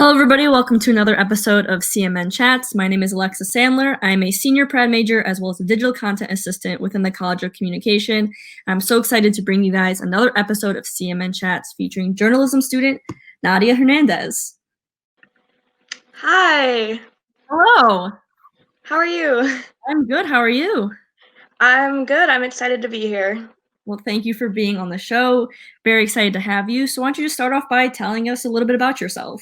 Hello, everybody. Welcome to another episode of CMN Chats. My name is Alexa Sandler. I'm a senior prad major as well as a digital content assistant within the College of Communication. I'm so excited to bring you guys another episode of CMN Chats featuring journalism student Nadia Hernandez. Hi. Hello. How are you? I'm good. How are you? I'm good. I'm excited to be here. Well, thank you for being on the show. Very excited to have you. So why don't you just start off by telling us a little bit about yourself?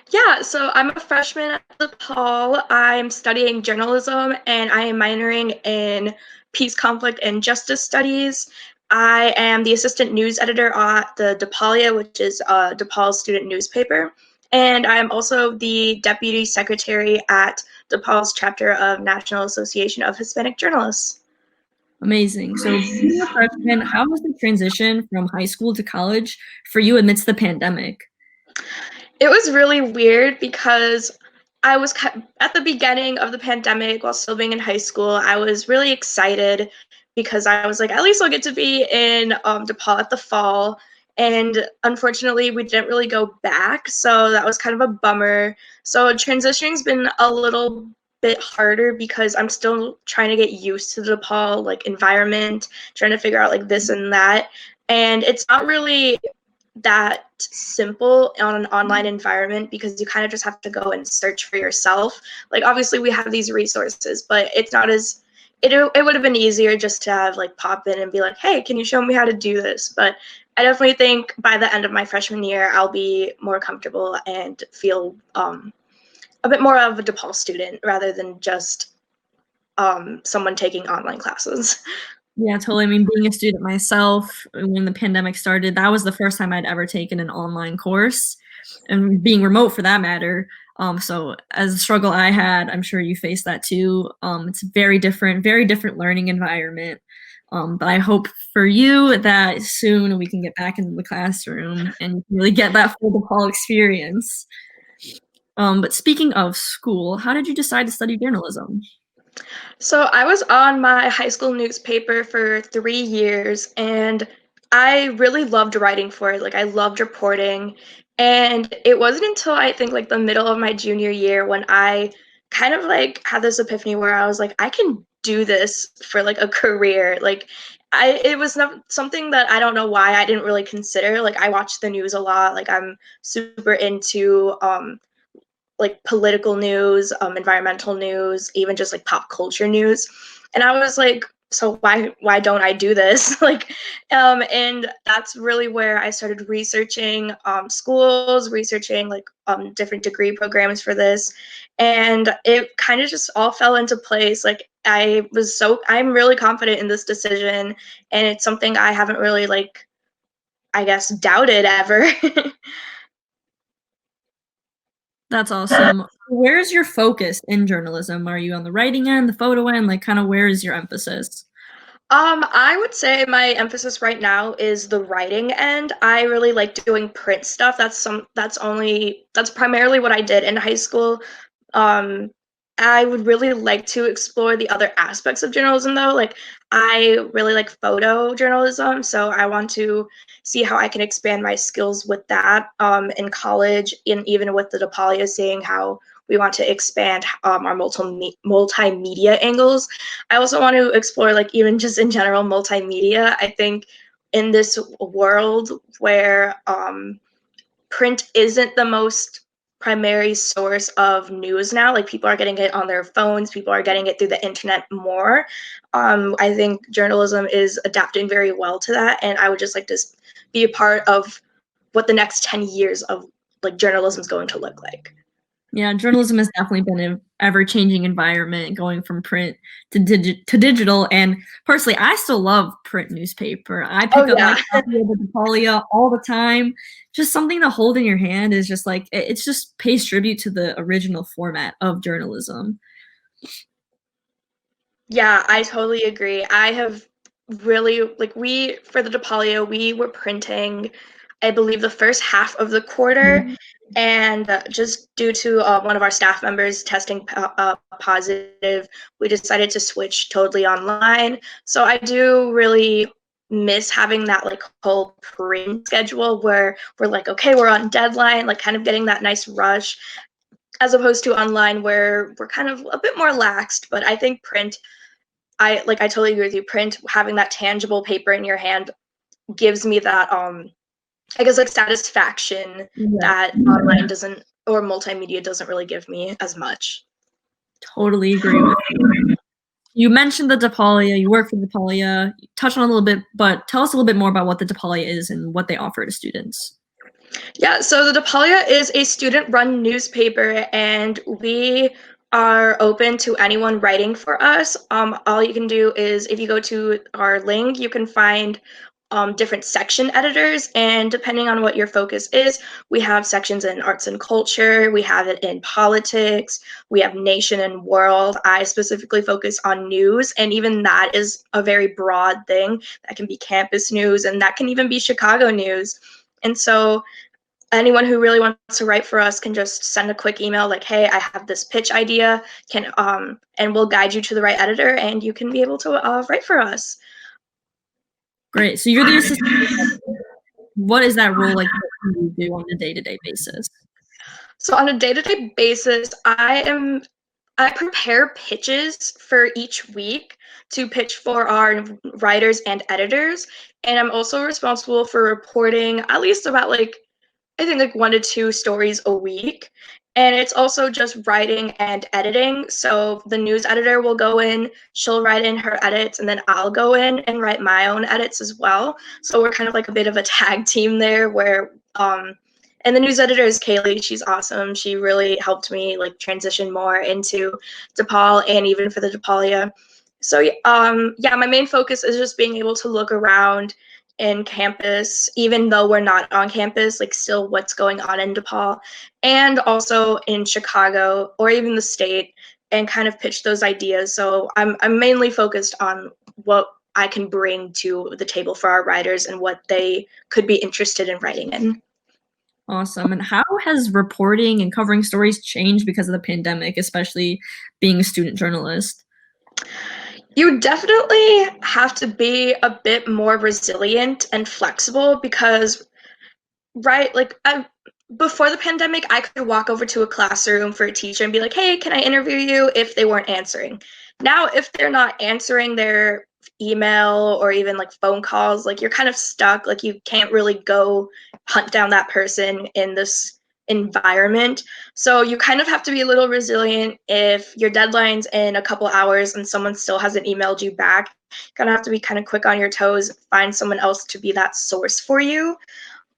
Yeah, so I'm a freshman at DePaul. I'm studying journalism and I am minoring in peace, conflict, and justice studies. I am the assistant news editor at the DePaulia, which is DePaul's student newspaper. And I'm also the deputy secretary at DePaul's chapter of National Association of Hispanic Journalists. Amazing. So being a freshman, how was the transition from high school to college for you amidst the pandemic? It was really weird because I was at the beginning of the pandemic while still being in high school. I was really excited because I was like, at least I'll get to be in DePaul at the fall. And unfortunately, we didn't really go back. So that was kind of a bummer. So transitioning's been a little bit harder because I'm still trying to get used to the DePaul like environment, trying to figure out like this and that. And it's not really that simple on an online environment because you kind of just have to go and search for yourself. Like obviously we have these resources, but it's not as it would have been easier just to have like pop in and be like, hey, can you show me how to do this? But I definitely think by the end of my freshman year, I'll be more comfortable and feel a bit more of a DePaul student rather than just someone taking online classes. Yeah, totally. I mean, being a student myself, when the pandemic started, that was the first time I'd ever taken an online course, and being remote for that matter. So as a struggle I had, I'm sure you faced that too. It's very different learning environment. But I hope for you that soon we can get back into the classroom and you can really get that full DePaul experience. But speaking of school, how did you decide to study journalism? So I was on my high school newspaper for 3 years and I really loved writing for it. Like I loved reporting. And it wasn't until I think like the middle of my junior year when I kind of like had this epiphany where I was like, I can do this for like a career. Like it was not something that I don't know why I didn't really consider. Like I watch the news a lot. Like I'm super into like political news, environmental news, even just like pop culture news. And I was like, so why don't I do this? And that's really where I started researching schools, researching like different degree programs for this, and it kind of just all fell into place. Like I'm really confident in this decision, and it's something I haven't really like I guess doubted ever. That's awesome. Where's your focus in journalism? Are you on the writing end, the photo end? Like, kind of where is your emphasis? I would say my emphasis right now is the writing end. I really like doing print stuff. That's primarily what I did in high school. Um, I would really like to explore the other aspects of journalism though. Like I really like photo journalism, so I want to see how I can expand my skills with that in college and even with the DePaulia, seeing how we want to expand our multimedia angles. I also want to explore like even just in general multimedia. I think in this world where print isn't the most primary source of news now, like people are getting it on their phones, people are getting it through the internet more. I think journalism is adapting very well to that, and I would just like to be a part of what the next 10 years of like journalism is going to look like. Yeah, journalism has definitely been an ever-changing environment, going from print to digital. And personally, I still love print newspaper. I Oh pick up my yeah. copy of the DePaulia all the time. Just something to hold in your hand is just like it's just pays tribute to the original format of journalism. Yeah, I totally agree. I have really like we for the DePaulio, we were printing, I believe, the first half of the quarter, and just due to one of our staff members testing positive, we decided to switch totally online. So I do really miss having that like whole print schedule where we're like, okay, we're on deadline, like kind of getting that nice rush, as opposed to online where we're kind of a bit more laxed. But I think print, I totally agree with you. Print, having that tangible paper in your hand gives me that I guess like satisfaction Yeah, that online doesn't, or multimedia doesn't really give me as much. totally agree with you. You mentioned the DePaulia, you work for DePaulia, you touched on it a little bit, but tell us a little bit more about what the DePaulia is and what they offer to students. Yeah, so the DePaulia is a student-run newspaper, and we are open to anyone writing for us. All you can do is, if you go to our link, you can find different section editors, and depending on what your focus is, we have sections in arts and culture, we have it in politics, we have nation and world. I specifically focus on news, and even that is a very broad thing. That can be campus news, and that can even be Chicago news. And so anyone who really wants to write for us can just send a quick email like, hey, I have this pitch idea, and we'll guide you to the right editor, and you can be able to write for us. Great. So you're the assistant. What is that role like? What do you do on a day-to-day basis? So on a day-to-day basis, I prepare pitches for each week to pitch for our writers and editors, and I'm also responsible for reporting at least about like, I think like 1 to 2 stories a week. And it's also just writing and editing. So the news editor will go in, she'll write in her edits, and then I'll go in and write my own edits as well. So we're kind of like a bit of a tag team there where and the news editor is Kaylee. She's awesome. She really helped me like transition more into DePaul and even for the DePaulia. So yeah, my main focus is just being able to look around in campus, even though we're not on campus, like still what's going on in DePaul, and also in Chicago or even the state, and kind of pitch those ideas. So I'm mainly focused on what I can bring to the table for our writers and what they could be interested in writing in. Awesome. And how has reporting and covering stories changed because of the pandemic, especially being a student journalist? You definitely have to be a bit more resilient and flexible because, right, like before the pandemic, I could walk over to a classroom for a teacher and be like, hey, can I interview you, if they weren't answering. Now, if they're not answering their email or even like phone calls, like you're kind of stuck. Like you can't really go hunt down that person in this environment. So you kind of have to be a little resilient. If your deadline's in a couple hours and someone still hasn't emailed you back, you kind of have to be kind of quick on your toes, find someone else to be that source for you.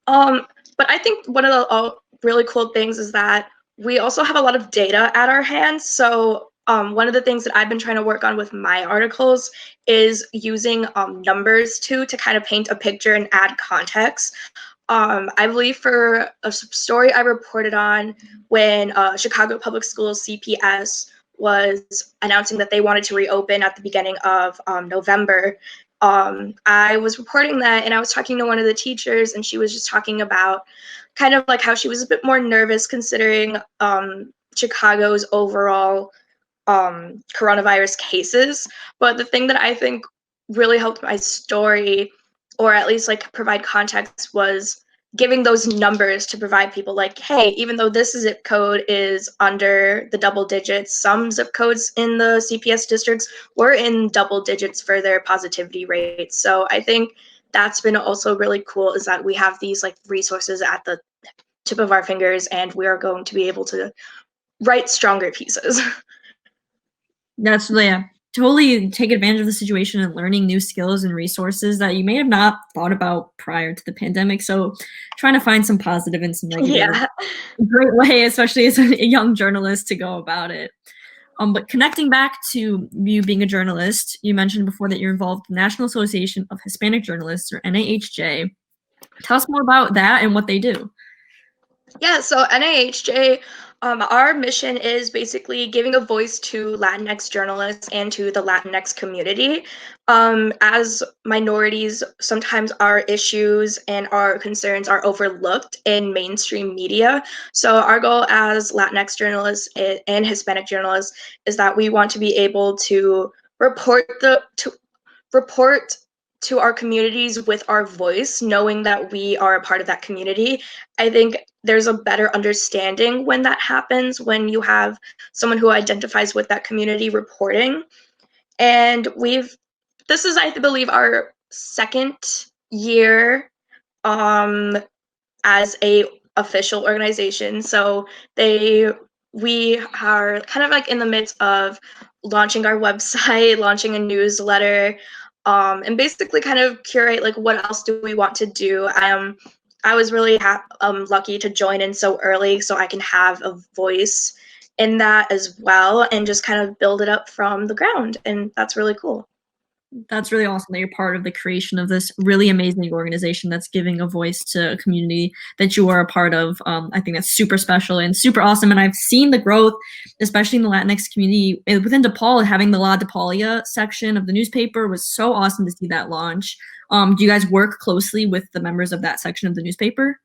But I think one of the really cool things is that we also have a lot of data at our hands. So one of the things that I've been trying to work on with my articles is using numbers to kind of paint a picture and add context. I believe for a story I reported on when Chicago Public Schools CPS was announcing that they wanted to reopen at the beginning of November, I was reporting that and I was talking to one of the teachers, and she was just talking about kind of like how she was a bit more nervous considering Chicago's overall coronavirus cases. But the thing that I think really helped my story, or at least like provide context, was giving those numbers to provide people like, hey, even though this zip code is under the double digits, some zip codes in the CPS districts were in double digits for their positivity rates. So I think that's been also really cool, is that we have these like resources at the tip of our fingers, and we are going to be able to write stronger pieces. That's, yeah, totally take advantage of the situation and learning new skills and resources that you may have not thought about prior to the pandemic. So trying to find some positive and some negative. Yeah. A great way, especially as a young journalist, to go about it. But connecting back to you being a journalist, you mentioned before that you're involved in the National Association of Hispanic Journalists, or NAHJ. Tell us more about that and what they do. Yeah, so NAHJ, our mission is basically giving a voice to Latinx journalists and to the Latinx community. As minorities, sometimes our issues and our concerns are overlooked in mainstream media. So our goal as Latinx journalists and Hispanic journalists is that we want to be able to report to our communities with our voice, knowing that we are a part of that community. I think there's a better understanding when that happens, when you have someone who identifies with that community reporting. And this is, I believe, our second year um, as a official organization. So we are kind of like in the midst of launching our website, launching a newsletter, and basically kind of curate like what else do we want to do. I was really lucky to join in so early, so I can have a voice in that as well, and just kind of build it up from the ground, and that's really cool. That's really awesome that you're part of the creation of this really amazing organization that's giving a voice to a community that you are a part of. I think that's super special and super awesome. And I've seen the growth, especially in the Latinx community within DePaul. Having the La DePaulia section of the newspaper was so awesome to see that launch. Do you guys work closely with the members of that section of the newspaper?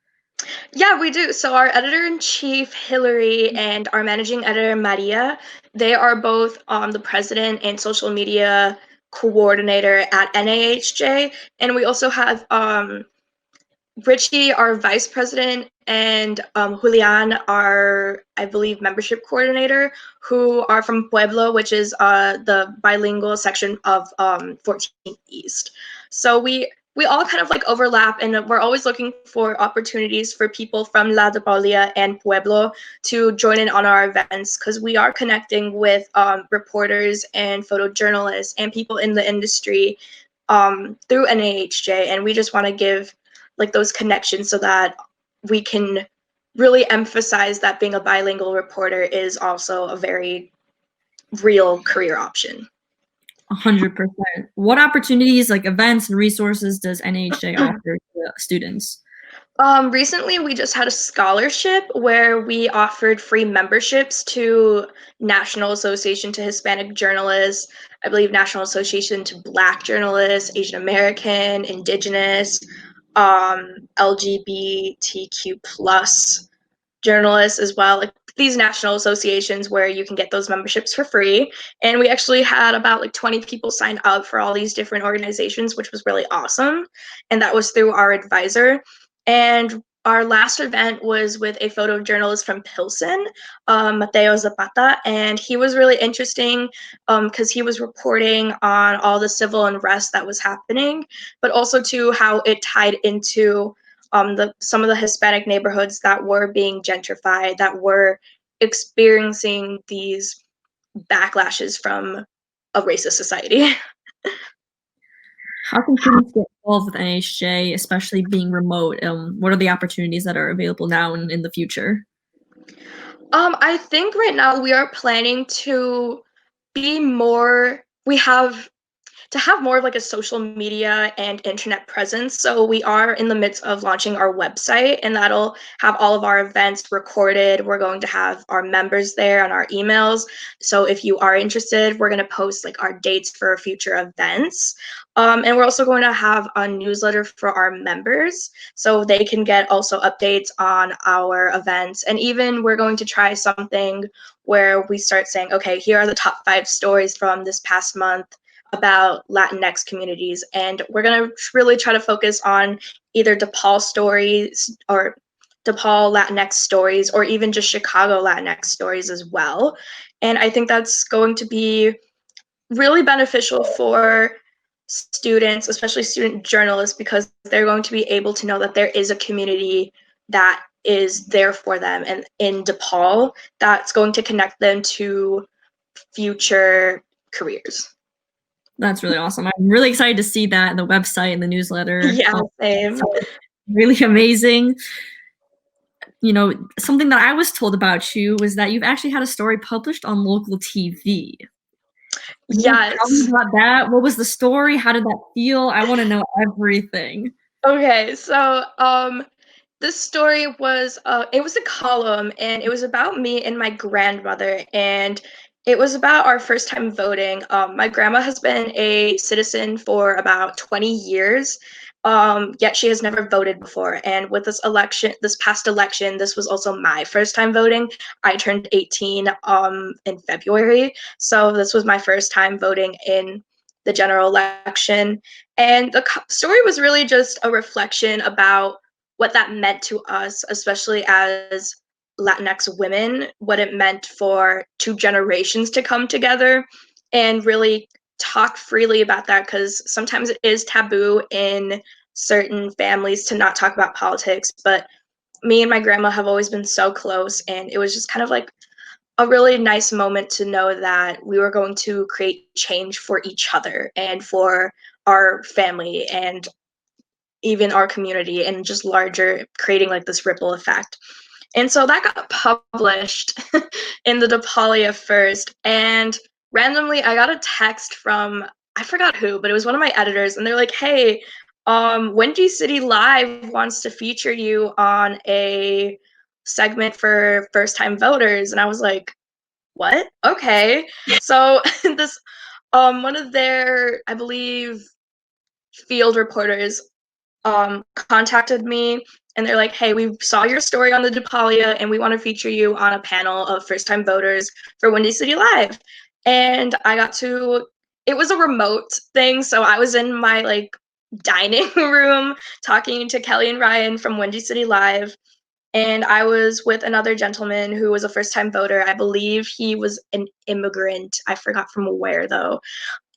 Yeah, we do. So our editor-in-chief, Hillary, and our managing editor, Maria, they are both the president and social media coordinator at NAHJ. And we also have Richie, our vice president, and Julian, our, I believe, membership coordinator, who are from Pueblo, which is the bilingual section of 14th East. So we all kind of like overlap, and we're always looking for opportunities for people from La de Paulia and Pueblo to join in on our events, because we are connecting with reporters and photojournalists and people in the industry through NAHJ, and we just want to give like those connections so that we can really emphasize that being a bilingual reporter is also a very real career option. 100%. What opportunities, like events and resources, does NAHJ offer to students? Recently, we just had a scholarship where we offered free memberships to National Association to Hispanic Journalists, I believe National Association to Black Journalists, Asian American, Indigenous, LGBTQ plus journalists as well, like these national associations where you can get those memberships for free. And we actually had about like 20 people sign up for all these different organizations, which was really awesome. And that was through our advisor. And our last event was with a photojournalist from Pilsen, Mateo Zapata, and he was really interesting because he was reporting on all the civil unrest that was happening, but also to how it tied into some of the Hispanic neighborhoods that were being gentrified, that were experiencing these backlashes from a racist society. How can students get involved with NHJ, especially being remote? What are the opportunities that are available now and in the future? I think right now we are planning to be more, we have to have more of like a social media and internet presence. So we are in the midst of launching our website, and that'll have all of our events recorded. We're going to have our members there on our emails. So if you are interested, we're going to post like our dates for future events. And we're also going to have a newsletter for our members so they can get also updates on our events. And even we're going to try something where we start saying, okay, here are the top 5 stories from this past month about Latinx communities. And we're going to really try to focus on either DePaul stories or DePaul Latinx stories, or even just Chicago Latinx stories as well. And I think that's going to be really beneficial for students, especially student journalists, because they're going to be able to know that there is a community that is there for them, and in DePaul that's going to connect them to future careers. That's really awesome. I'm really excited to see that in the website and the newsletter. Yeah, same. So really amazing. You know, something that I was told about you was that you've actually had a story published on local TV. Can you tell me Yes. about that? What was the story? How did that feel? I want to know everything. Okay, so this story was it was a column, and it was about me and my grandmother, and it was about our first time voting. My grandma has been a citizen for about 20 years, yet she has never voted before. And with this past election, this was also my first time voting. I turned 18 in February, so this was my first time voting in the general election. And the story was really just a reflection about what that meant to us, especially as Latinx women, what it meant for two generations to come together and really talk freely about that, because sometimes it is taboo in certain families to not talk about politics. But me and my grandma have always been so close, and it was just kind of like a really nice moment to know that we were going to create change for each other and for our family and even our community, and just larger, creating like this ripple effect. And so that got published in the DePaulia first, and randomly I got a text from, I forgot who, but it was one of my editors, and they're like, "Hey, Windy City Live wants to feature you on a segment for first-time voters," and I was like, "What? Okay." So this one of their, I believe, field reporters contacted me, and they're like, "Hey, we saw your story on the DePaulia and we want to feature you on a panel of first-time voters for Windy City Live." And I got to, it was a remote thing, so I was in my like dining room talking to Kelly and Ryan from Windy City Live, and I was with another gentleman who was a first-time voter. I believe he was an immigrant. I forgot from where though.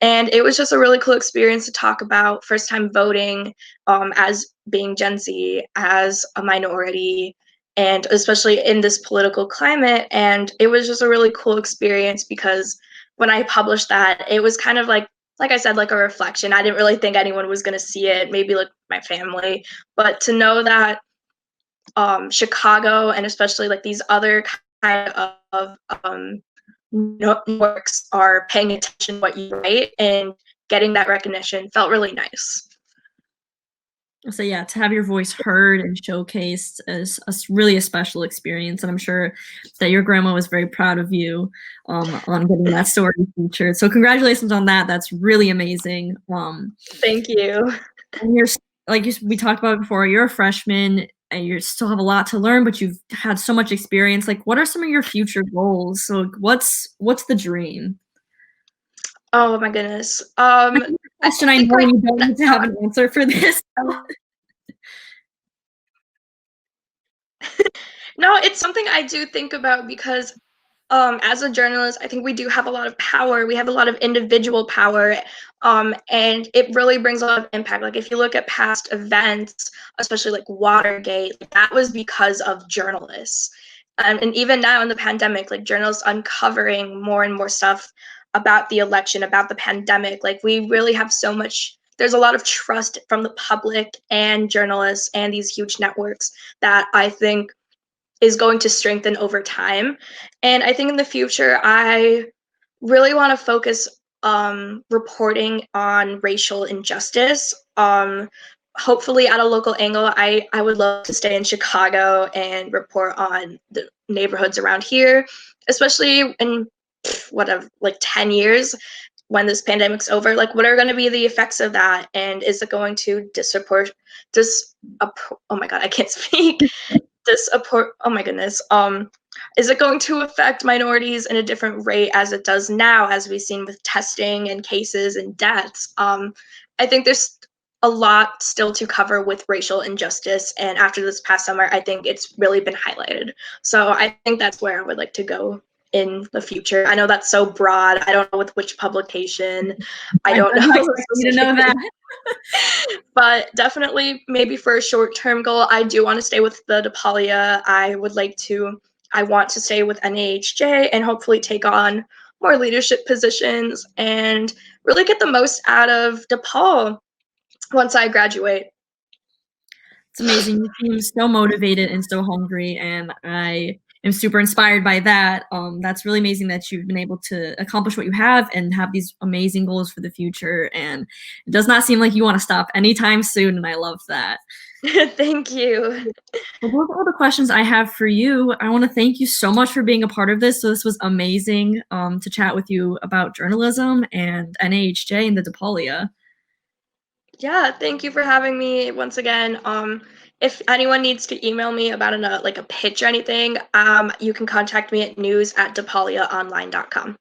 And it was just a really cool experience to talk about first time voting, as being Gen Z, as a minority, and especially in this political climate. And it was just a really cool experience because when I published that, it was kind of like I said, like a reflection. I didn't really think anyone was going to see it, maybe like my family, but to know that Chicago and especially like these other kind of networks are paying attention to what you write and getting that recognition felt really nice. So yeah, to have your voice heard and showcased is really a special experience, and I'm sure that your grandma was very proud of you on getting that story featured. So congratulations on that. That's really amazing. Thank you. And you're we talked about before. You're a freshman, and you still have a lot to learn, but you've had so much experience. Like, what are some of your future goals? So what's the dream? Oh my goodness. Question, I think know right you don't need to have an answer for this. now, no, it's something I do think about because as a journalist, I think we do have a lot of power. We have a lot of individual power, and it really brings a lot of impact. Like if you look at past events, especially like Watergate, that was because of journalists. And even now in the pandemic, like journalists uncovering more and more stuff about the election, about the pandemic. Like we really have so much. There's a lot of trust from the public and journalists and these huge networks that I think is going to strengthen over time. And I think in the future, I really want to focus reporting on racial injustice. Hopefully, at a local angle, I would love to stay in Chicago and report on the neighborhoods around here, especially in whatever, like 10 years when this pandemic's over. Like, what are going to be the effects of that? And is it going to oh my God, I can't speak. Oh my goodness, is it going to affect minorities in a different rate as it does now, as we've seen with testing and cases and deaths? I think there's a lot still to cover with racial injustice, and after this past summer, I think it's really been highlighted. So I think that's where I would like to go in the future. I know that's so broad. I don't know with which publication. I don't know. Expect you to know that. But definitely maybe for a short-term goal, I do want to stay with the DePaulia. I want to stay with NAHJ and hopefully take on more leadership positions and really get the most out of DePaul once I graduate. It's amazing. You seem so motivated and so hungry, and I am super inspired by that. That's really amazing that you've been able to accomplish what you have and have these amazing goals for the future. And it does not seem like you want to stop anytime soon, and I love that. Thank you. Well, those are all the questions I have for you. I want to thank you so much for being a part of this. So this was amazing to chat with you about journalism and NAHJ and the DePaulia. Yeah, thank you for having me once again. If anyone needs to email me about like a pitch or anything, you can contact me at news@depauliaonline.com.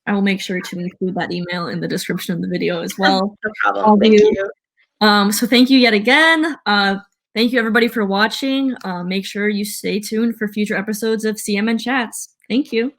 I will make sure to include that email in the description of the video as well. No problem. All of Thank you. you. So thank you yet again. Thank you everybody for watching. Make sure you stay tuned for future episodes of CMN Chats. Thank you.